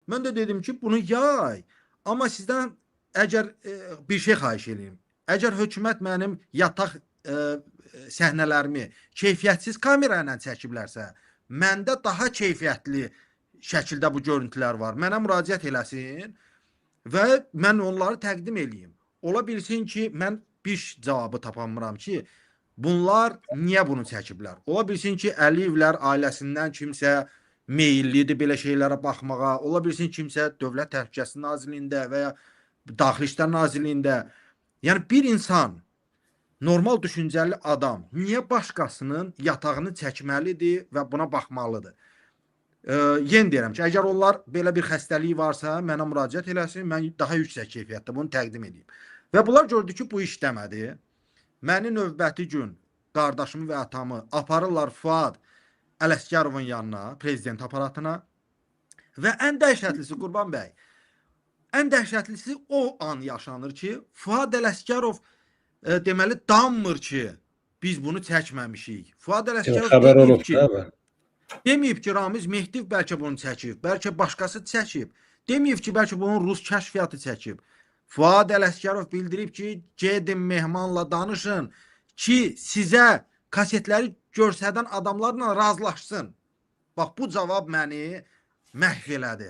Mən də dedim ki, bunu yay. Amma sizdən əgər bir şey xahiş edeyim. Əgər hökumət mənim yataq səhnələrimi keyfiyyətsiz kamera ilə çəkiblərsə, məndə daha keyfiyyətli şəkildə bu görüntülər var. Mənə müraciət eləsin və mən onları təqdim eləyim. Ola bilsin ki, mən bir cavabı tapamıram ki, bunlar niyə bunu çəkiblər? Ola bilsin ki, Əliyevlər ailəsindən kimsə meyillidir belə şeylərə baxmağa. Ola bilsin kimsə Dövlət Təhlükəsizlik Nazirliyində və ya Daxili İşlər Nazirliyində. Yəni bir insan, normal düşüncəli adam niyə başqasının yatağını çəkməlidir və buna baxmalıdır? Yenə deyirəm ki, əgər onlar belə bir xəstəliyi varsa, mənə müraciət eləsin, mən daha yüksək keyfiyyətdə bunu təqdim edeyim. Və bunlar gördü ki, bu işləmədi. Məni növbəti gün qardaşımı və atamı aparırlar Fuad Ələsgərovun yanına, prezident aparatına. Və ən dəhşətlisi, Qurban bəy, ən dəhşətlisi o an yaşanır ki, Fuad Ələsgərov deməli danmır ki, biz bunu çəkməmişik. Fuad Ələsgərov deməyib ki, Ramiz Mehdiyev bəlkə bunu çəkib, bəlkə başqası çəkib. Deməyib ki, bəlkə bunun Rus kəşfiyyatı çəkib. Fuad Ələsgərov bildirib ki, gedin Mehmanla danışın ki, sizə kasetləri görsədən adamlarla razılaşsın. Bax, bu cavab məni məhv elədi.